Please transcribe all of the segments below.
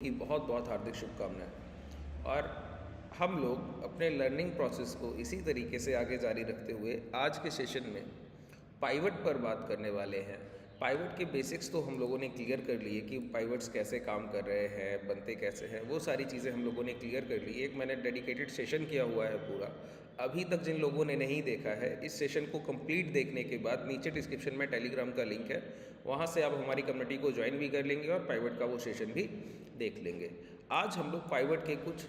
की बहुत बहुत हार्दिक शुभकामनाएं। और हम लोग अपने लर्निंग प्रोसेस को इसी तरीके से आगे जारी रखते हुए आज के सेशन में पाइवट पर बात करने वाले हैं। पाइवट के बेसिक्स तो हम लोगों ने क्लियर कर लिए कि पाइवट्स कैसे काम कर रहे हैं, बनते कैसे हैं, वो सारी चीज़ें हम लोगों ने क्लियर कर ली। एक मैंने डेडिकेटेड सेशन किया हुआ है पूरा। अभी तक जिन लोगों ने नहीं देखा है, इस सेशन को कंप्लीट देखने के बाद नीचे डिस्क्रिप्शन में टेलीग्राम का लिंक है, वहाँ से आप हमारी कम्युनिटी को ज्वाइन भी कर लेंगे और पाइवट का वो सेशन भी देख लेंगे। आज हम लोग पाइवट के कुछ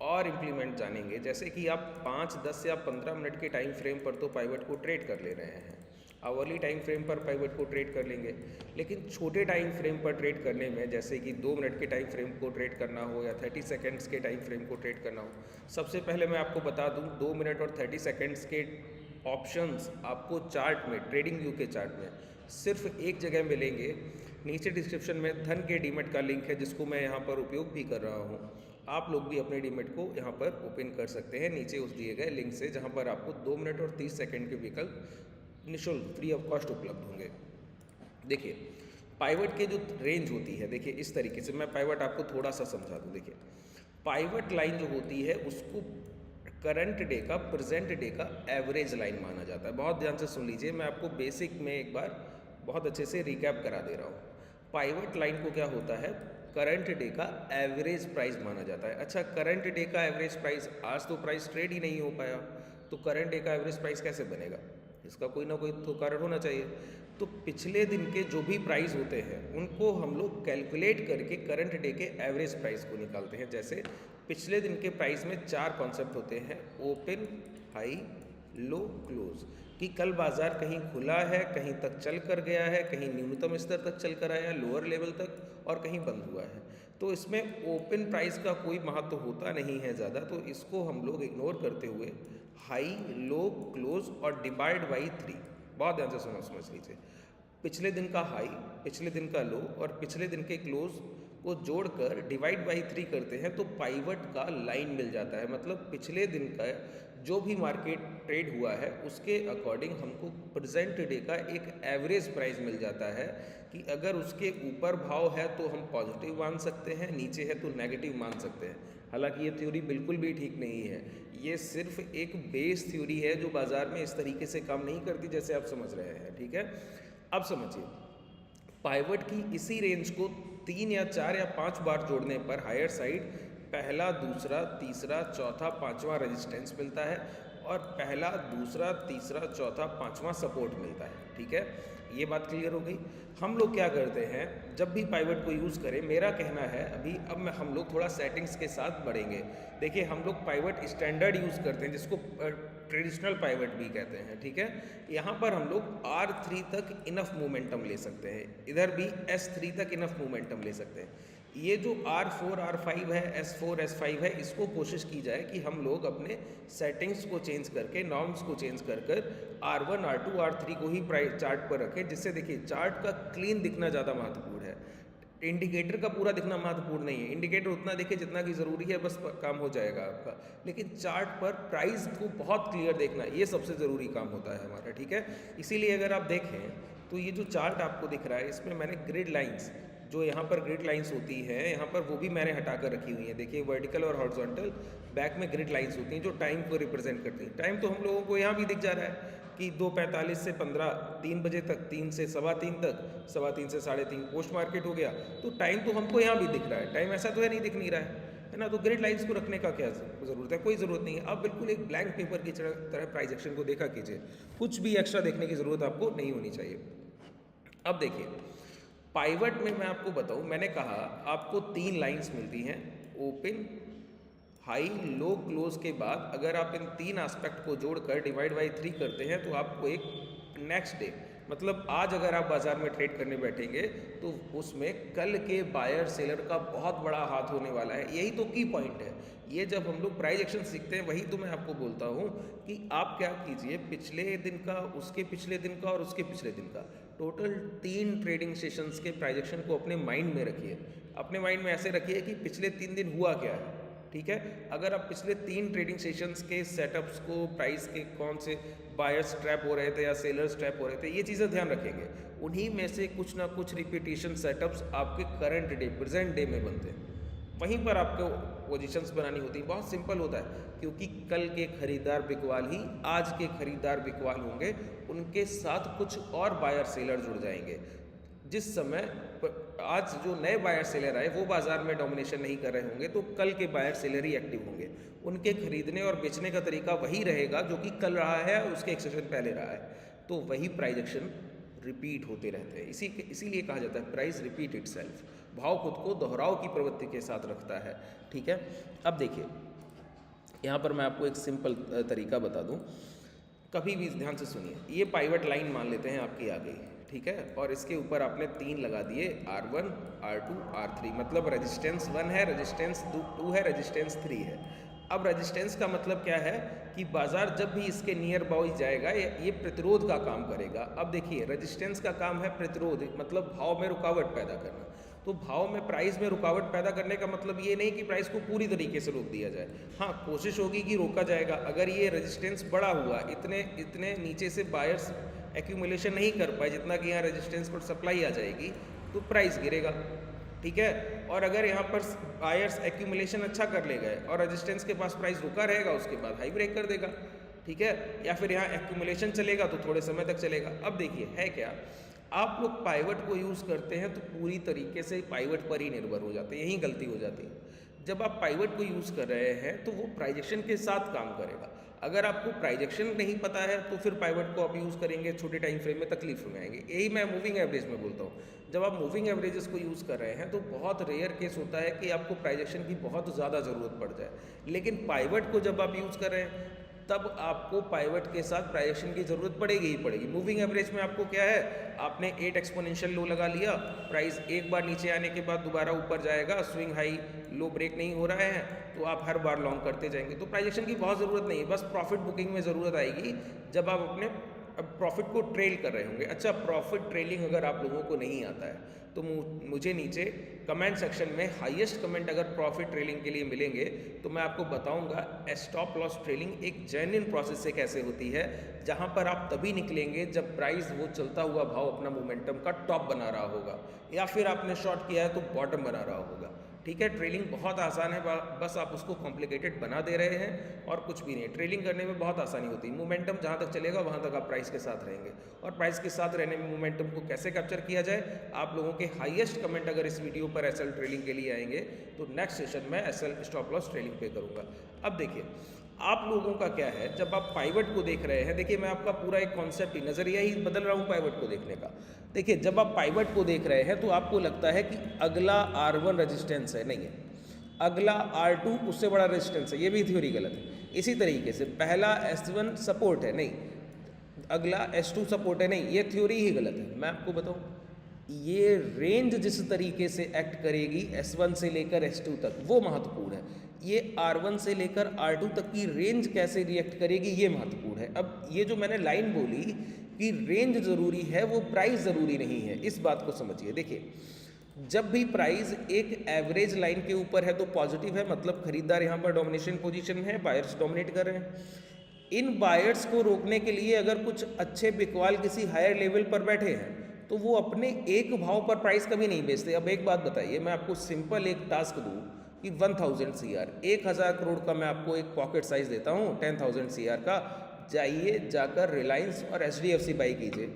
और इम्प्लीमेंट जानेंगे, जैसे कि आप 5, 10 या 15 मिनट के टाइम फ्रेम पर तो पाइवट को ट्रेड कर ले रहे हैं, आवरली टाइम फ्रेम पर पाइवट को ट्रेड कर लेंगे, लेकिन छोटे टाइम फ्रेम पर ट्रेड करने में, जैसे कि 2 मिनट के टाइम फ्रेम को ट्रेड करना हो या 30 सेकेंड्स के टाइम फ्रेम को ट्रेड करना हो, सबसे पहले मैं आपको बता दूं 2 मिनट और 30 सेकेंड्स के ऑप्शंस आपको चार्ट में, ट्रेडिंग व्यू के चार्ट में सिर्फ एक जगह मिलेंगे। नीचे डिस्क्रिप्शन में धन के डीमेट का लिंक है, जिसको मैं यहाँ पर उपयोग भी कर रहा हूँ। आप लोग भी अपने डीमेट को यहाँ पर ओपन कर सकते हैं नीचे उस दिए गए लिंक से, जहाँ पर आपको 2 मिनट और 30 सेकेंड के विकल्प निःशुल्क फ्री ऑफ कॉस्ट उपलब्ध होंगे। देखिए पाइवट के जो रेंज होती है, देखिए इस तरीके से मैं पाइवट आपको थोड़ा सा समझा दूँ। देखिए पाइवट लाइन जो होती है उसको करंट डे का, प्रेजेंट डे का एवरेज लाइन माना जाता है। बहुत ध्यान से सुन लीजिए, मैं आपको बेसिक में एक बार बहुत अच्छे से रिकैप करा दे रहा हूँ। पाइवट लाइन को क्या होता है, करंट डे का एवरेज प्राइस माना जाता है। अच्छा, करंट डे का एवरेज प्राइस, आज तो प्राइस ट्रेड ही नहीं हो पाया, तो करंट डे का एवरेज प्राइस कैसे बनेगा? इसका कोई ना कोई तो कारण होना चाहिए। तो पिछले दिन के जो भी प्राइस होते हैं उनको हम लोग कैलकुलेट करके करंट डे के एवरेज प्राइस को निकालते हैं। जैसे पिछले दिन के प्राइस में 4 कॉन्सेप्ट होते हैं, ओपन, हाई, लो, क्लोज, कि कल बाजार कहीं खुला है, कहीं तक चल कर गया है, कहीं न्यूनतम स्तर तक चल कर आया, लोअर लेवल तक, और कहीं बंद हुआ है। तो इसमें ओपन प्राइस का कोई महत्व होता नहीं है ज़्यादा, तो इसको हम लोग इग्नोर करते हुए हाई, लो, क्लोज और डिवाइड बाई 3, बहुत ध्यान से समझ लीजिए, पिछले दिन का हाई, पिछले दिन का लो और पिछले दिन के क्लोज को जोड़कर डिवाइड बाई 3 करते हैं तो पाइवट का लाइन मिल जाता है। मतलब पिछले दिन का जो भी मार्केट ट्रेड हुआ है उसके अकॉर्डिंग हमको प्रेजेंट डे का एक एवरेज प्राइस मिल जाता है, कि अगर उसके ऊपर भाव है तो हम पॉजिटिव मान सकते हैं, नीचे है तो नेगेटिव मान सकते हैं। हालांकि ये थ्योरी बिल्कुल भी ठीक नहीं है, ये सिर्फ एक बेस थ्योरी है जो बाजार में इस तरीके से काम नहीं करती जैसे आप समझ रहे हैं। ठीक है, अब समझिए, पाइवट की इसी रेंज को 3 या 4 या 5 बार जोड़ने पर हायर साइड पहला, दूसरा, तीसरा, चौथा, पांचवा रेजिस्टेंस मिलता है और पहला, दूसरा, तीसरा, चौथा, पांचवा सपोर्ट मिलता है। ठीक है, ये बात क्लियर हो गई। हम लोग क्या करते हैं, जब भी पाइवट को यूज़ करें, मेरा कहना है अभी अब हम लोग थोड़ा सेटिंग्स के साथ बढ़ेंगे। देखिए हम लोग पाइवट स्टैंडर्ड यूज़ करते हैं, जिसको ट्रेडिशनल पाइवट भी कहते हैं। ठीक है, यहाँ पर हम लोग R3 तक इनफ मोमेंटम ले सकते हैं, इधर भी S3 तक इनफ मोमेंटम ले सकते हैं। ये जो R4, R5 है, S4, S5 है, इसको कोशिश की जाए कि हम लोग अपने सेटिंग्स को चेंज करके, नॉर्म्स को चेंज कर R1, R2, R3 को ही प्राइस चार्ट पर रखें, जिससे देखिए चार्ट का क्लीन दिखना ज़्यादा महत्वपूर्ण है। इंडिकेटर का पूरा दिखना महत्वपूर्ण नहीं है, इंडिकेटर उतना देखे जितना कि ज़रूरी है, बस काम हो जाएगा आपका, लेकिन चार्ट पर प्राइस को बहुत क्लियर देखना, ये सबसे ज़रूरी काम होता है हमारा। ठीक है, इसीलिए अगर आप देखें तो ये जो चार्ट आपको दिख रहा है, इसमें मैंने ग्रिड लाइंस, जो यहाँ पर ग्रिड लाइंस होती हैं यहाँ पर, वो भी मैंने हटा कर रखी हुई हैं। देखिए वर्टिकल और हॉरिजॉन्टल बैक में ग्रिड लाइंस होती हैं जो टाइम को रिप्रेजेंट करती हैं। टाइम तो हम लोगों को यहाँ भी दिख जा रहा है कि 2:45 से 15, 3 बजे तक, 3 से 3:15 तक, 3:15 से 3:30 पोस्ट मार्केट हो गया, तो टाइम तो हमको यहाँ भी दिख रहा है, टाइम ऐसा तो है नहीं दिख नहीं रहा है ना। तो ग्रिड लाइंस को रखने का क्या ज़रूरत है, कोई ज़रूरत नहीं है। आप बिल्कुल एक ब्लैंक पेपर की तरह प्राइस एक्शन को देखा कीजिए, कुछ भी एक्स्ट्रा देखने की ज़रूरत आपको नहीं होनी चाहिए। अब देखिए पाइवट में मैं आपको बताऊं, मैंने कहा आपको 3 लाइंस मिलती हैं, ओपन, हाई, लो, क्लोज के बाद अगर आप इन 3 एस्पेक्ट को जोड़कर डिवाइड बाई 3 करते हैं तो आपको एक नेक्स्ट डे, मतलब आज अगर आप बाजार में ट्रेड करने बैठेंगे तो उसमें कल के बायर सेलर का बहुत बड़ा हाथ होने वाला है। यही तो की पॉइंट है। ये जब हम लोग प्राइस एक्शन सीखते हैं, वही तो मैं आपको बोलता हूँ कि आप क्या कीजिए, पिछले दिन का, उसके पिछले दिन का और उसके पिछले दिन का, टोटल 3 ट्रेडिंग सेशंस के प्राइस एक्शन को अपने माइंड में रखिए। अपने माइंड में ऐसे रखिए कि पिछले 3 दिन हुआ क्या है। ठीक है, अगर आप पिछले 3 ट्रेडिंग सेशंस के सेटअप्स को, प्राइस के कौन से बायर्स ट्रैप हो रहे थे या सेलर्स ट्रैप हो रहे थे, ये चीज़ें ध्यान रखेंगे, उन्हीं में से कुछ ना कुछ रिपीटेशन सेटअप्स आपके करंट डे, प्रेजेंट डे में बनते हैं। वहीं पर आपको पोजीशंस बनानी होती हैं। बहुत सिंपल होता है, क्योंकि कल के खरीदार बिकवाल ही आज के खरीदार बिकवाल होंगे, उनके साथ कुछ और बायर सेलर जुड़ जाएंगे। जिस समय आज जो नए बायर सेलर आए वो बाजार में डोमिनेशन नहीं कर रहे होंगे, तो कल के बायर सेलर ही एक्टिव होंगे। उनके खरीदने और बेचने का तरीका वही रहेगा जो कि कल रहा है, उसके एक सेशन पहले रहा है, तो वही प्राइस एक्शन रिपीट होते रहते हैं। इसीलिए कहा जाता है प्राइस रिपीट इटसेल्फ। भाव खुद को दोहराव की प्रवृत्ति के साथ रखता है। ठीक है, अब देखिए यहाँ पर मैं आपको एक सिंपल तरीका बता दूँ, कभी भी ध्यान से सुनिए। ये पाइवट लाइन मान लेते हैं आपकी आ गई, ठीक है, और इसके ऊपर आपने 3 लगा दिए, R1, R2, R3, मतलब रेजिस्टेंस 1 है, रेजिस्टेंस 2 है, रेजिस्टेंस 3 है। अब रेजिस्टेंस का मतलब क्या है कि बाजार जब भी इसके नियर बाउज जाएगा ये प्रतिरोध का काम करेगा। अब देखिए रेजिस्टेंस का काम है प्रतिरोध, मतलब भाव में रुकावट पैदा करना। तो भाव में प्राइस में रुकावट पैदा करने का मतलब ये नहीं कि प्राइस को पूरी तरीके से रोक दिया जाए, हाँ कोशिश होगी कि रोका जाएगा। अगर ये रेजिस्टेंस बढ़ा हुआ, इतने नीचे से बायर्स एक्यूमुलेशन नहीं कर पाए जितना कि यहाँ रेजिस्टेंस पर सप्लाई आ जाएगी, तो प्राइस गिरेगा। ठीक है, और अगर यहाँ पर बायर्स एक्यूमुलेशन अच्छा कर ले गए और रेजिस्टेंस के पास प्राइस रुका रहेगा, उसके बाद हाई ब्रेक कर देगा। ठीक है, या फिर यहाँ एक्यूमुलेशन चलेगा तो थोड़े समय तक चलेगा। अब देखिए है क्या, आप लोग पाइवट को यूज़ करते हैं तो पूरी तरीके से पाइवट पर ही निर्भर हो जाते हैं, यही गलती हो जाती है। जब आप पाइवट को यूज़ कर रहे हैं तो वो प्राइजेक्शन के साथ काम करेगा। अगर आपको प्राइजेक्शन नहीं पता है तो फिर पाइवट को आप यूज़ करेंगे, छोटे टाइम फ्रेम में तकलीफ में आएंगे। यही मैं मूविंग एवरेज में बोलता हूँ। जब आप मूविंग एवरेजेस को यूज़ कर रहे हैं तो बहुत रेयर केस होता है कि आपको प्राइजेक्शन की बहुत ज़्यादा ज़रूरत पड़ जाए, लेकिन पाइवट को जब आप यूज़ कर रहे हैं तब आपको पाइवट के साथ प्राइजेक्शन की ज़रूरत पड़ेगी ही पड़ेगी। मूविंग एवरेज में आपको क्या है, आपने 8 एक्सपोनेंशियल लो लगा लिया, प्राइस एक बार नीचे आने के बाद दोबारा ऊपर जाएगा, स्विंग हाई लो ब्रेक नहीं हो रहे हैं तो आप हर बार लॉन्ग करते जाएंगे। तो प्राइजेक्शन की बहुत ज़रूरत नहीं है, बस प्रॉफिट बुकिंग में ज़रूरत आएगी जब आप अपने प्रॉफिट को ट्रेल कर रहे होंगे। अच्छा, प्रॉफिट ट्रेलिंग अगर आप लोगों को नहीं आता है तो मुझे नीचे कमेंट सेक्शन में हाईएस्ट कमेंट अगर प्रॉफिट ट्रेलिंग के लिए मिलेंगे तो मैं आपको बताऊंगा स्टॉप लॉस ट्रेलिंग एक जेन्युइन प्रोसेस से कैसे होती है, जहां पर आप तभी निकलेंगे जब प्राइस वो चलता हुआ भाव अपना मोमेंटम का टॉप बना रहा होगा, या फिर आपने शॉर्ट किया है तो बॉटम बना रहा होगा। ठीक है, ट्रेलिंग बहुत आसान है, बस आप उसको कॉम्प्लिकेटेड बना दे रहे हैं और कुछ भी नहीं। ट्रेलिंग करने में बहुत आसानी होती है, मोमेंटम जहाँ तक चलेगा वहाँ तक आप प्राइस के साथ रहेंगे। और प्राइस के साथ रहने में मोमेंटम को कैसे कैप्चर किया जाए, आप लोगों के हाईएस्ट कमेंट अगर इस वीडियो पर एसएल ट्रेलिंग के लिए आएंगे तो नेक्स्ट सेशन में एसएल स्टॉप लॉस ट्रेलिंग पे करूँगा। अब देखिए आप लोगों का क्या है, जब आप पाइवट को देख रहे हैं, देखिए मैं आपका पूरा एक कॉन्सेप्ट ही नज़रिया ही बदल रहा हूँ पाइवट को देखने का। देखिए जब आप पाइवट को देख रहे हैं तो आपको लगता है कि अगला R1 रेजिस्टेंस है, नहीं है, अगला R2 उससे बड़ा रेजिस्टेंस है, ये भी थ्योरी गलत है। इसी तरीके से पहला S1 सपोर्ट है, नहीं, अगला S2 सपोर्ट है, नहीं, ये थ्योरी ही गलत है। मैं आपको बताऊँ, ये रेंज जिस तरीके से एक्ट करेगी S1 से लेकर S2 तक वो महत्वपूर्ण है। ये R1 से लेकर R2 तक की रेंज कैसे रिएक्ट करेगी ये महत्वपूर्ण है। अब ये जो मैंने लाइन बोली कि रेंज ज़रूरी है, वो प्राइस ज़रूरी नहीं है, इस बात को समझिए। देखिए जब भी प्राइस एक एवरेज लाइन के ऊपर है तो पॉजिटिव है, मतलब खरीदार यहाँ पर डोमिनेशन पोजीशन है, बायर्स डोमिनेट कर रहे हैं। इन बायर्स को रोकने के लिए अगर कुछ अच्छे बिकवाल किसी हायर लेवल पर बैठे हैं तो वो अपने एक भाव पर प्राइस कभी नहीं बेचते। अब एक बात बताइए, मैं आपको सिंपल एक टास्क दूँ कि 1000 CR 1000 करोड़ का मैं आपको एक पॉकेट साइज देता हूँ 10,000 CR का, जाइए जाकर रिलायंस और HDFC बाई कीजिए,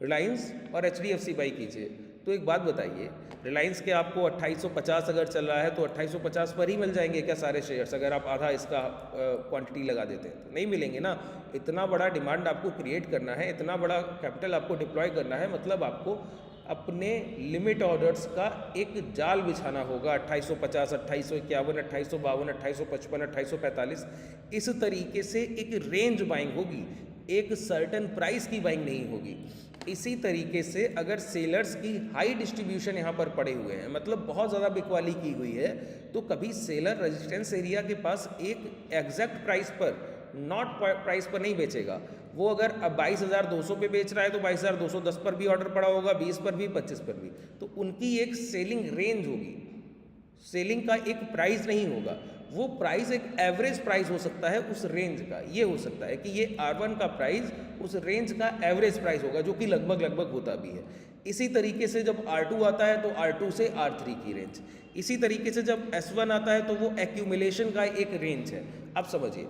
रिलायंस और HDFC बाई कीजिए। तो एक बात बताइए, रिलायंस के आपको 2850 अगर चल रहा है तो 2850 पर ही मिल जाएंगे क्या सारे शेयर्स, अगर आप आधा इसका क्वांटिटी लगा देते हैं? तो नहीं मिलेंगे ना। इतना बड़ा डिमांड आपको क्रिएट करना है, इतना बड़ा कैपिटल आपको डिप्लॉय करना है, मतलब आपको अपने लिमिट ऑर्डर्स का एक जाल बिछाना होगा। 2850, 2851, 2852, 2855, 2845, इस तरीके से एक रेंज बाइंग होगी, एक सर्टेन प्राइस की बाइंग नहीं होगी। इसी तरीके से अगर सेलर्स की हाई डिस्ट्रीब्यूशन यहाँ पर पड़े हुए हैं, मतलब बहुत ज़्यादा बिकवाली की हुई है, तो कभी सेलर रेजिस्टेंस एरिया के पास एक एग्जैक्ट प्राइस पर, नॉट प्राइस पर नहीं बेचेगा। वो अगर अब 22,200 पे बेच रहा है तो 22,210 पर भी ऑर्डर पड़ा होगा, 20 पर भी, 25 पर भी। तो उनकी एक सेलिंग रेंज होगी, सेलिंग का एक प्राइस नहीं होगा। वो प्राइस एक एवरेज प्राइस हो सकता है उस रेंज का। ये हो सकता है कि ये R1 का प्राइस उस रेंज का एवरेज प्राइस होगा, जो कि लगभग होता भी है। इसी तरीके से जब R2 आता है तो R2 से R3 की रेंज, इसी तरीके से जब S1 आता है तो वो एक्यूमुलेशन का एक रेंज है। अब समझिए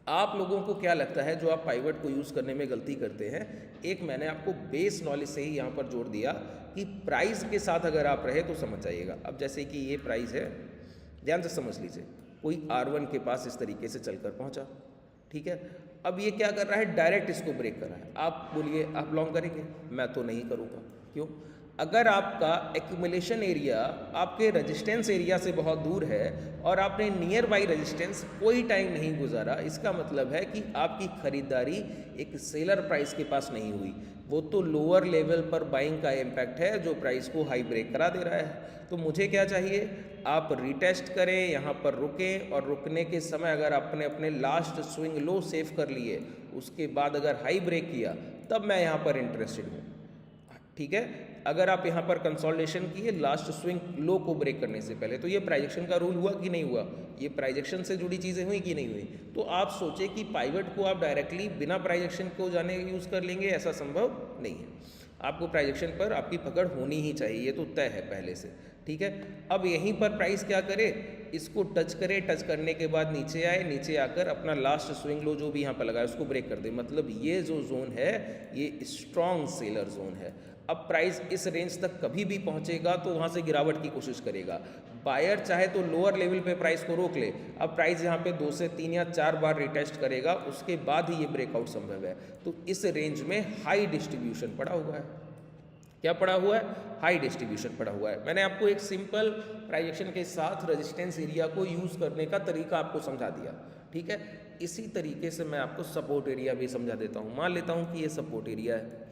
आप लोगों को क्या लगता है जो आप पाइवट को यूज़ करने में गलती करते हैं। एक मैंने आपको बेस नॉलेज से ही यहाँ पर जोड़ दिया कि प्राइस के साथ अगर आप रहे तो समझ जाइएगा। अब जैसे कि ये प्राइस है, ध्यान से समझ लीजिए, कोई R1 के पास इस तरीके से चलकर पहुँचा, ठीक है। अब ये क्या कर रहा है, डायरेक्ट इसको ब्रेक कर रहा है। आप बोलिए आप लॉन्ग करेंगे? मैं तो नहीं करूँगा। क्यों? अगर आपका एक्यूमुलेशन एरिया आपके रेजिस्टेंस एरिया से बहुत दूर है और आपने नियर बाई रेजिस्टेंस कोई टाइम नहीं गुजारा, इसका मतलब है कि आपकी खरीदारी एक सेलर प्राइस के पास नहीं हुई। वो तो लोअर लेवल पर बाइंग का इम्पैक्ट है जो प्राइस को हाई ब्रेक करा दे रहा है। तो मुझे क्या चाहिए, आप रीटेस्ट करें, यहाँ पर रुकें और रुकने के समय अगर आपने अपने लास्ट स्विंग लो सेव कर लिए, उसके बाद अगर हाई ब्रेक किया तब मैं यहाँ पर इंटरेस्टेड हूँ, ठीक है। अगर आप यहाँ पर कंसोलिडेशन किए लास्ट स्विंग लो को ब्रेक करने से पहले, तो ये प्राइजेक्शन का रूल हुआ कि नहीं हुआ, ये प्राइजेक्शन से जुड़ी चीज़ें हुई कि नहीं हुई। तो आप सोचे कि पाइवट को आप डायरेक्टली बिना प्राइजेक्शन को जाने यूज़ कर लेंगे, ऐसा संभव नहीं है। आपको प्राइजेक्शन पर आपकी पकड़ होनी ही चाहिए, ये तो तय है पहले से, ठीक है। अब यहीं पर प्राइस क्या करे, इसको टच करे, टच करने के बाद नीचे आए, नीचे आकर अपना लास्ट स्विंग लो जो भी यहाँ पर लगा है उसको ब्रेक कर दे। मतलब ये जो जोन है ये स्ट्रॉन्ग सेलर जोन है। अब प्राइस इस रेंज तक कभी भी पहुंचेगा तो वहां से गिरावट की कोशिश करेगा। बायर चाहे तो लोअर लेवल पे प्राइस को रोक ले। अब प्राइस यहाँ पे 2 से 3 या 4 बार रिटेस्ट करेगा, उसके बाद ही ये ब्रेकआउट संभव है। तो इस रेंज में हाई डिस्ट्रीब्यूशन पड़ा हुआ है। क्या पड़ा हुआ है? हाई डिस्ट्रीब्यूशन पड़ा हुआ है। मैंने आपको एक सिंपल प्राइजेक्शन के साथ रेजिस्टेंस एरिया को यूज़ करने का तरीका आपको समझा दिया, ठीक है। इसी तरीके से मैं आपको सपोर्ट एरिया भी समझा देता हूँ। मान लेता हूँ कि ये सपोर्ट एरिया है,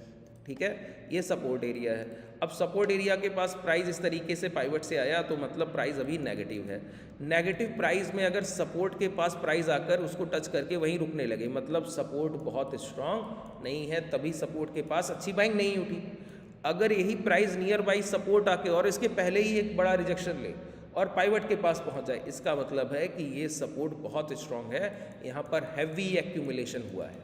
ठीक है, ये सपोर्ट एरिया है। अब सपोर्ट एरिया के पास प्राइस इस तरीके से पाइवट से आया तो मतलब प्राइस अभी नेगेटिव है। नेगेटिव प्राइस में अगर सपोर्ट के पास प्राइस आकर उसको टच करके वहीं रुकने लगे, मतलब सपोर्ट बहुत स्ट्रांग नहीं है, तभी सपोर्ट के पास अच्छी बाइंग नहीं उठी। अगर यही प्राइस नियर बाई सपोर्ट आके और इसके पहले ही एक बड़ा रिजेक्शन ले और पाइवट के पास पहुंच जाए, इसका मतलब है कि ये सपोर्ट बहुत स्ट्रांग है, यहाँ पर हैवी एक्यूमुलेशन हुआ है,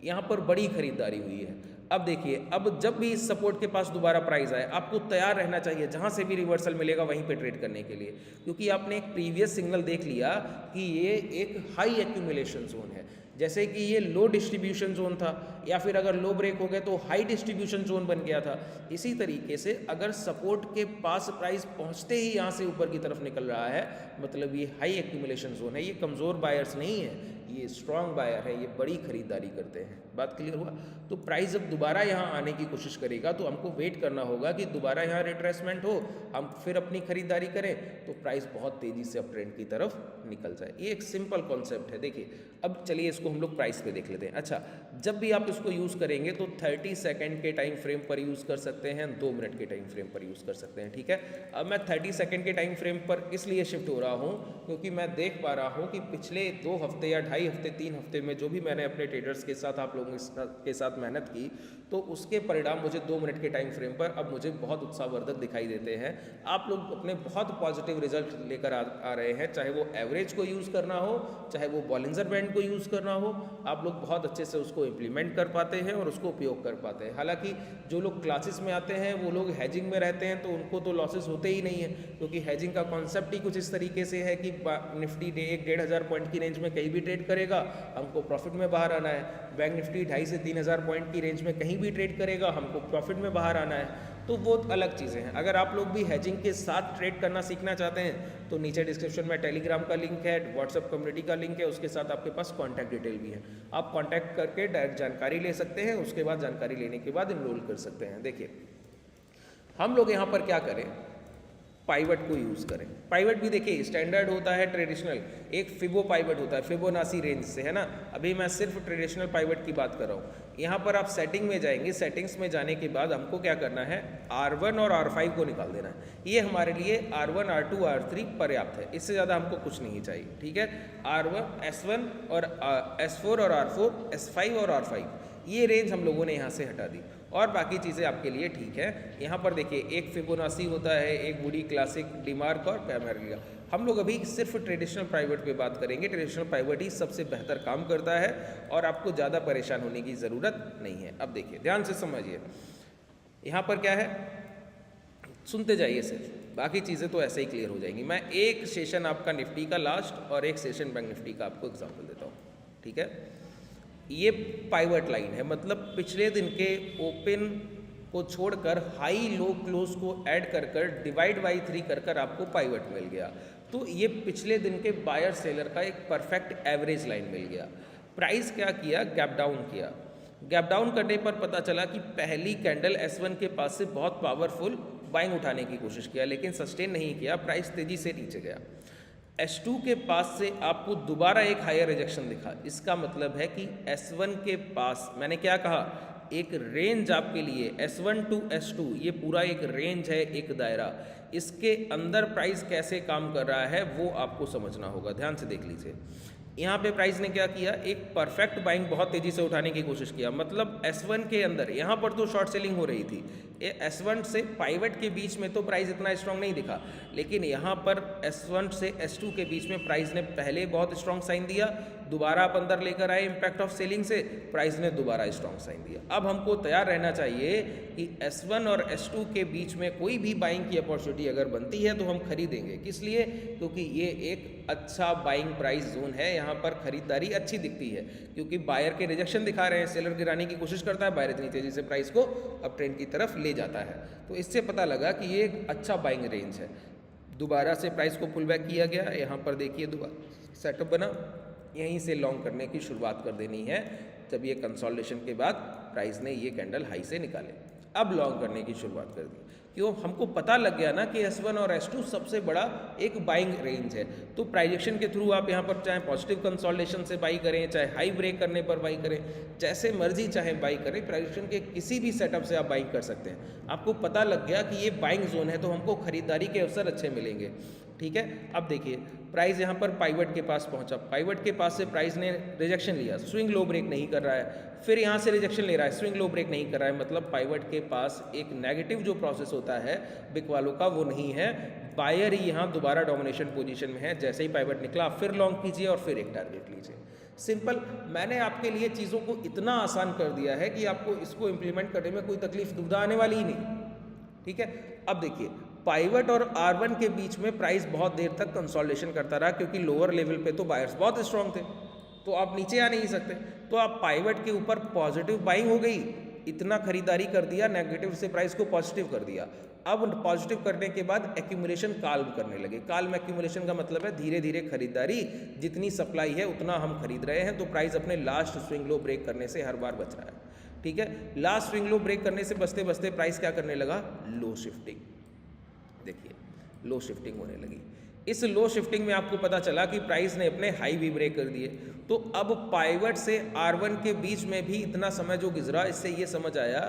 यहाँ पर बड़ी खरीदारी हुई है। अब देखिए, अब जब भी इस सपोर्ट के पास दोबारा प्राइस आए, आपको तैयार रहना चाहिए जहाँ से भी रिवर्सल मिलेगा वहीं पे ट्रेड करने के लिए, क्योंकि आपने एक प्रीवियस सिग्नल देख लिया कि ये एक हाई एक्यूमुलेशन जोन है। जैसे कि ये लो डिस्ट्रीब्यूशन जोन था, या फिर अगर लो ब्रेक हो गए तो हाई डिस्ट्रीब्यूशन जोन बन गया था। इसी तरीके से अगर सपोर्ट के पास प्राइस पहुंचते ही यहाँ से ऊपर की तरफ निकल रहा है, मतलब ये हाई एक्यूमुलेशन जोन है। ये कमज़ोर बायर्स नहीं है, ये स्ट्रॉन्ग बायर है, ये बड़ी खरीदारी करते हैं। बात क्लियर हुआ? तो प्राइस जब दोबारा यहाँ आने की कोशिश करेगा तो हमको वेट करना होगा कि दोबारा यहाँ रिट्रेसमेंट हो, हम फिर अपनी खरीदारी करें तो प्राइस बहुत तेज़ी से अप ट्रेंड की तरफ निकल जाए। ये एक सिंपल कॉन्सेप्ट है। देखिए, अब चलिए इसको हम लोग प्राइस पे देख लेते हैं। अच्छा, जब भी आप इसको यूज़ करेंगे तो 30 सेकंड के टाइम फ्रेम पर यूज़ कर सकते हैं, 2 मिनट के टाइम फ्रेम पर यूज़ कर सकते हैं, ठीक है। अब मैं 30 सेकंड के टाइम फ्रेम पर इसलिए शिफ्ट हो रहा हूँ क्योंकि मैं देख पा रहा हूँ कि पिछले 2 हफ्ते या 2.5 हफ्ते 3 हफ्ते में जो भी मैंने अपने ट्रेडर्स के साथ, आप लोगों के साथ मेहनत की, तो उसके परिणाम मुझे 2 मिनट के टाइम फ्रेम पर अब मुझे बहुत उत्साहवर्धक दिखाई देते हैं। आप लोग अपने बहुत पॉजिटिव रिजल्ट लेकर आ रहे हैं, चाहे वो एवरेज को यूज़ करना हो, चाहे वो बॉलिंजर बैंड को यूज़ करना हो, आप लोग बहुत अच्छे से उसको इम्प्लीमेंट कर पाते हैं और उसको उपयोग कर पाते हैं। हालांकि जो लोग क्लासेस में आते हैं वो लोग हैजिंग में रहते हैं तो उनको तो लॉसेस होते ही नहीं है, क्योंकि हैजिंग का कॉन्सेप्ट ही कुछ इस तरीके से है कि निफ्टी 1-1.5 पॉइंट की रेंज में कहीं भी ट्रेड करेगा, हमको प्रॉफिट में बाहर आना है। बैंक निफ्टी 2.5 से 3,000 पॉइंट की रेंज में कहीं भी ट्रेड करेगा, हमको प्रॉफिट में बाहर आना है। तो वो अलग चीज़ें हैं। अगर आप लोग भी हैजिंग के साथ ट्रेड करना सीखना चाहते हैं तो नीचे डिस्क्रिप्शन में टेलीग्राम का लिंक है, व्हाट्सएप कम्युनिटी का लिंक है, उसके साथ आपके पास कॉन्टैक्ट डिटेल भी है। आप कॉन्टैक्ट करके डायरेक्ट जानकारी ले सकते हैं, उसके बाद जानकारी लेने के बाद इनरोल कर सकते हैं। देखिए, हम लोग यहाँ पर क्या करें, पाइवट को यूज़ करें। पाइवट भी देखिए स्टैंडर्ड होता है, ट्रेडिशनल, एक फिबो पाइवट होता है, फिबोनाची रेंज से, है ना। अभी मैं सिर्फ ट्रेडिशनल पाइवट की बात कर रहा हूँ। यहाँ पर आप सेटिंग में जाएंगे, सेटिंग्स में जाने के बाद हमको क्या करना है, R1 और R5 को निकाल देना है। ये हमारे लिए R1, R2, R3 पर्याप्त है, इससे ज़्यादा हमको कुछ नहीं चाहिए, ठीक है। R1, S1 और S4 और R4, S5 और R5, ये रेंज हम लोगों ने यहाँ से हटा दी और बाकी चीज़ें आपके लिए ठीक है। यहाँ पर देखिए, एक फिबोनाची होता है, एक वुडी क्लासिक, डीमार्क और कैमेरिया। हम लोग अभी सिर्फ ट्रेडिशनल प्राइवेट पे बात करेंगे। ट्रेडिशनल प्राइवेट ही सबसे बेहतर काम करता है और आपको ज़्यादा परेशान होने की ज़रूरत नहीं है। अब देखिए, ध्यान से समझिए, यहाँ पर क्या है, सुनते जाइए सिर्फ, बाकी चीज़ें तो ऐसे ही क्लियर हो जाएंगी। मैं एक सेशन आपका निफ्टी का लास्ट और एक सेशन बैंक निफ्टी का आपको एग्जांपल देता हूँ, ठीक है। ये पाइवट लाइन है, मतलब पिछले दिन के ओपन को छोड़कर हाई लो क्लोज को ऐड कर कर डिवाइड बाई 3 कर कर आपको पाइवट मिल गया। तो ये पिछले दिन के बायर सेलर का एक परफेक्ट एवरेज लाइन मिल गया। प्राइस क्या किया, गैप डाउन किया। गैप डाउन करने पर पता चला कि पहली कैंडल S1 के पास से बहुत पावरफुल बाइंग उठाने की कोशिश किया, लेकिन सस्टेन नहीं किया, प्राइस तेजी से नीचे गया। S2 के पास से आपको दोबारा एक हायर रिजेक्शन दिखा। इसका मतलब है कि S1 के पास, मैंने क्या कहा, एक रेंज आपके लिए S1 टू S2, ये पूरा एक रेंज है, एक दायरा। इसके अंदर प्राइस कैसे काम कर रहा है वो आपको समझना होगा, ध्यान से देख लीजिए। यहाँ पे प्राइस ने क्या किया, एक परफेक्ट बाइंग बहुत तेजी से उठाने की कोशिश किया, मतलब S1 के अंदर, यहाँ पर तो शॉर्ट सेलिंग हो रही थी, S1 से पाइवट के बीच में तो प्राइस इतना स्ट्रांग नहीं दिखा, लेकिन यहाँ पर S1 से S2 के बीच में प्राइस ने पहले बहुत स्ट्रांग साइन दिया, दोबारा आप अंदर लेकर आए इम्पैक्ट ऑफ सेलिंग से, प्राइस ने दोबारा स्ट्रांग साइन दिया। अब हमको तैयार रहना चाहिए कि S1 और S2 के बीच में कोई भी बाइंग की अपॉर्चुनिटी अगर बनती है तो हम खरीदेंगे। किस लिए, क्योंकि ये एक अच्छा बाइंग प्राइस जोन है, यहाँ पर खरीदारी अच्छी दिखती है, क्योंकि बायर के रिजेक्शन दिखा रहे हैं, सेलर गिराने की कोशिश करता है, बायर इतनी तेजी से प्राइस को अप ट्रेंड की तरफ ले जाता है। तो इससे पता लगा कि ये एक अच्छा बाइंग रेंज है। दोबारा से प्राइस को पुल बैक किया गया, यहाँ पर देखिए दोबारा सेटअप बना, यहीं से लॉन्ग करने की शुरुआत कर देनी है। जब ये कंसोलिडेशन के बाद प्राइस ने ये कैंडल हाई से निकाले, अब लॉन्ग करने की शुरुआत कर दी, क्यों, हमको पता लग गया ना कि S1 और S2 सबसे बड़ा एक बाइंग रेंज है। तो प्राइजेक्शन के थ्रू आप यहाँ पर चाहे पॉजिटिव कंसोलिडेशन से बाई करें, चाहे हाई ब्रेक करने पर बाई करें, जैसे मर्जी चाहे बाई करें, प्राइजेक्शन के किसी भी सेटअप से आप बाइंग कर सकते हैं। आपको पता लग गया कि ये बाइंग जोन है, तो हमको खरीदारी के अवसर अच्छे मिलेंगे, ठीक है। अब देखिए प्राइस यहाँ पर पाइवट के पास पहुँचा, पाइवट के पास से प्राइस ने रिजेक्शन लिया, स्विंग लो ब्रेक नहीं कर रहा है, फिर यहाँ से रिजेक्शन ले रहा है, स्विंग लो ब्रेक नहीं कर रहा है, मतलब पाइवट के पास एक नेगेटिव जो प्रोसेस होता है बिक वालों का वो नहीं है। बायर ही यहाँ दोबारा डोमिनेशन पोजीशन में है, जैसे ही पाइवट निकला फिर लॉन्ग कीजिए और फिर एक टारगेट लीजिए। सिंपल, मैंने आपके लिए चीज़ों को इतना आसान कर दिया है कि आपको इसको इम्प्लीमेंट करने में कोई तकलीफ दुविधा आने वाली ही नहीं, ठीक है। अब देखिए पाइवट और R1 के बीच में प्राइस बहुत देर तक कंसोलिडेशन करता रहा, क्योंकि लोअर लेवल पे तो बायर्स बहुत स्ट्रांग थे, तो आप नीचे आ नहीं सकते, तो आप पाइवट के ऊपर पॉजिटिव बाइंग हो गई, इतना खरीदारी कर दिया, नेगेटिव से प्राइस को पॉजिटिव कर दिया। अब पॉजिटिव करने के बाद एक्यूमुलेशन काल्म करने लगे। काल्म एक्यूमुलेशन का मतलब है धीरे धीरे खरीदारी, जितनी सप्लाई है उतना हम खरीद रहे हैं, तो प्राइस अपने लास्ट स्विंग लो ब्रेक करने से हर बार बच रहा है, ठीक है। लास्ट स्विंग लो ब्रेक करने से बचते बचते प्राइस क्या करने लगा, लो शिफ्टिंग, देखिए लो शिफ्टिंग होने लगी। इस लो शिफ्टिंग में आपको पता चला कि प्राइस ने अपने हाई भी ब्रेक कर दिए, तो अब पाइवट से R1 के बीच में भी इतना समय जो गुजरा, इससे ये समझ आया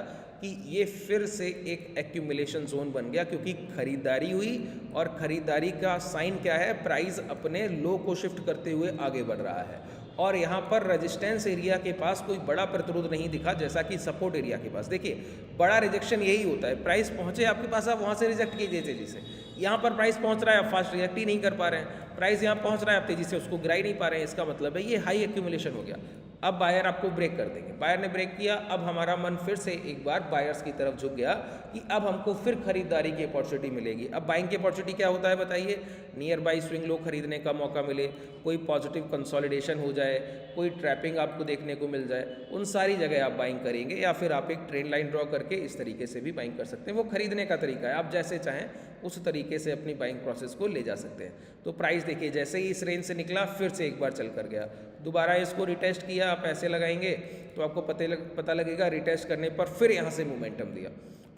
कि ये फिर से एक एक्यूमुलेशन जोन बन गया, क्योंकि खरीदारी हुई और खरीदारी का साइन क्या है, प्राइस अपने लो को शिफ्ट करते हुए आगे बढ़ रहा है। और यहाँ पर रेजिस्टेंस एरिया के पास कोई बड़ा प्रतिरोध नहीं दिखा, जैसा कि सपोर्ट एरिया के पास। देखिए बड़ा रिजेक्शन यही होता है, प्राइस पहुँचे आपके पास, आप वहाँ से रिजेक्ट कीजिए तेजी से। यहाँ पर प्राइस पहुँच रहा है, आप फास्ट रिजेक्ट ही नहीं कर पा रहे हैं, प्राइस यहाँ पहुँच रहा है, आप तेजी से उसको गिरा ही नहीं पा रहे हैं, इसका मतलब है ये हाई एक्यूमुलेशन हो गया। अब बायर आपको ब्रेक कर देंगे, बायर ने ब्रेक किया, अब हमारा मन फिर से एक बार बायर्स की तरफ झुक गया कि अब हमको फिर खरीदारी की अपॉर्चुनिटी मिलेगी। अब बाइंग की अपॉर्चुनिटी क्या होता है बताइए, नियर बाई स्विंग लो खरीदने का मौका मिले, कोई पॉजिटिव कंसोलिडेशन हो जाए, कोई ट्रैपिंग आपको देखने को मिल जाए, उन सारी जगह आप बाइंग करेंगे, या फिर आप एक ट्रेंड लाइन ड्रॉ करके इस तरीके से भी बाइंग कर सकते हैं। वो खरीदने का तरीका है, आप जैसे चाहें उस तरीके से अपनी बाइंग प्रोसेस को ले जा सकते हैं। तो प्राइस देखिए जैसे ही इस रेंज से निकला फिर से एक बार चल कर गया, दोबारा इसको रिटेस्ट किया, आप ऐसे लगाएंगे तो आपको पता लगेगा, रिटेस्ट करने पर फिर यहाँ से मोमेंटम दिया,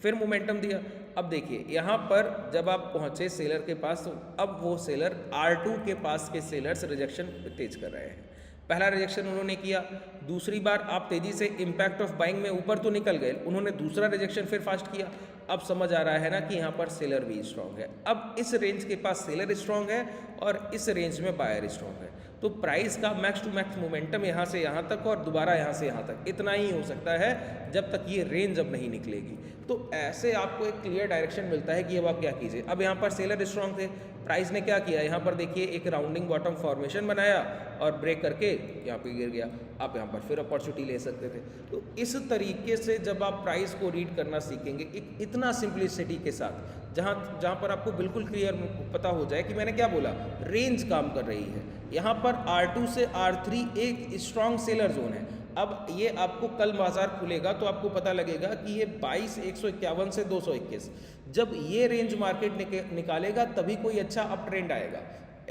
फिर मोमेंटम दिया। अब देखिए यहाँ पर जब आप पहुँचे सेलर के पास, तो अब वो सेलर R2 के पास के सेलर्स रिजेक्शन तेज कर रहे हैं। पहला रिजेक्शन उन्होंने किया, दूसरी बार आप तेजी से इम्पैक्ट ऑफ बाइंग में ऊपर तो निकल गए, उन्होंने दूसरा रिजेक्शन फिर फास्ट किया। अब समझ आ रहा है ना कि यहाँ पर सेलर भी स्ट्रांग है। अब इस रेंज के पास सेलर स्ट्रांग है और इस रेंज में बायर स्ट्रांग है, तो प्राइस का मैक्स टू मैक्स मोमेंटम यहाँ से यहाँ तक और दोबारा यहाँ से यहाँ तक इतना ही हो सकता है, जब तक ये रेंज अब नहीं निकलेगी। तो ऐसे आपको एक क्लियर डायरेक्शन मिलता है कि अब आप क्या कीजिए। अब यहाँ पर सेलर स्ट्रांग थे, प्राइस ने क्या किया, यहाँ पर देखिए एक राउंडिंग बॉटम फॉर्मेशन बनाया और ब्रेक करके यहाँ पे गिर गया। आप यहाँ पर फिर अपॉर्चुनिटी ले सकते थे। तो इस तरीके से जब आप प्राइस को रीड करना सीखेंगे एक इतना सिंप्लिसिटी के साथ, जहाँ पर आपको बिल्कुल क्लियर पता हो जाए कि मैंने क्या बोला, रेंज काम कर रही है। यहाँ पर R2 से R3 एक स्ट्रॉन्ग सेलर जोन है। अब ये आपको कल बाजार खुलेगा तो आपको पता लगेगा कि ये 22,151 से 221, जब ये रेंज मार्केट निकालेगा तभी कोई अच्छा अप ट्रेंड आएगा।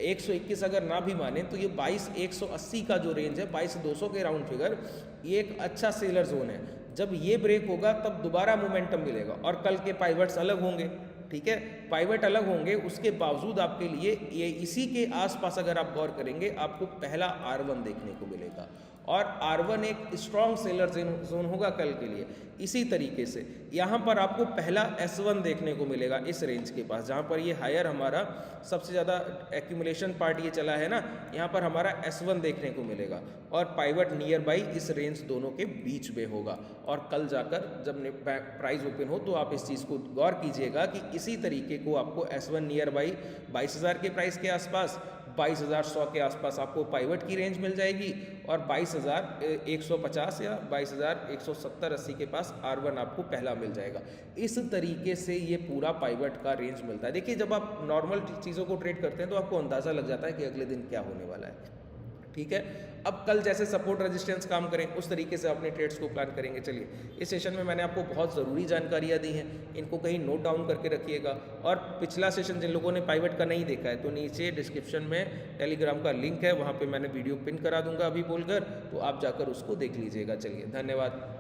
121 अगर ना भी माने तो ये 22,180 का जो रेंज है, 22,200 के राउंड फिगर, ये एक अच्छा सेलर जोन है। जब ये ब्रेक होगा तब दोबारा मोमेंटम मिलेगा और कल के पाइवट्स अलग होंगे, ठीक है, पाइवट अलग होंगे। उसके बावजूद आपके लिए ये इसी के आसपास अगर आप गौर करेंगे आपको पहला R1 देखने को मिलेगा और R1 एक स्ट्रॉन्ग सेलर जोन होगा कल के लिए। इसी तरीके से यहाँ पर आपको पहला S1 देखने को मिलेगा इस रेंज के पास, जहाँ पर ये हायर हमारा सबसे ज़्यादा एक्यूमुलेशन पार्ट ये चला है ना, यहाँ पर हमारा S1 देखने को मिलेगा और पाइवट नियर बाई इस रेंज दोनों के बीच में होगा। और कल जाकर जब प्राइस ओपन हो तो आप इस चीज़ को गौर कीजिएगा कि इसी तरीके को आपको S1 नियर बाई 22,000 के प्राइस के आसपास, 22,100 के आसपास आपको पाइवट की रेंज मिल जाएगी और 22,150 या 22,170-80 के पास R1 आपको पहला मिल जाएगा। इस तरीके से ये पूरा पाइवट का रेंज मिलता है। देखिए जब आप नॉर्मल चीज़ों को ट्रेड करते हैं तो आपको अंदाज़ा लग जाता है कि अगले दिन क्या होने वाला है, ठीक है। अब कल जैसे सपोर्ट रेजिस्टेंस काम करें उस तरीके से अपने ट्रेड्स को प्लान करेंगे। चलिए, इस सेशन में मैंने आपको बहुत ज़रूरी जानकारियाँ दी हैं, इनको कहीं नोट डाउन करके रखिएगा। और पिछला सेशन जिन लोगों ने पाइवट का नहीं देखा है तो नीचे डिस्क्रिप्शन में टेलीग्राम का लिंक है, वहाँ पे मैंने वीडियो पिन करा दूंगा अभी बोलकर, तो आप जाकर उसको देख लीजिएगा। चलिए, धन्यवाद।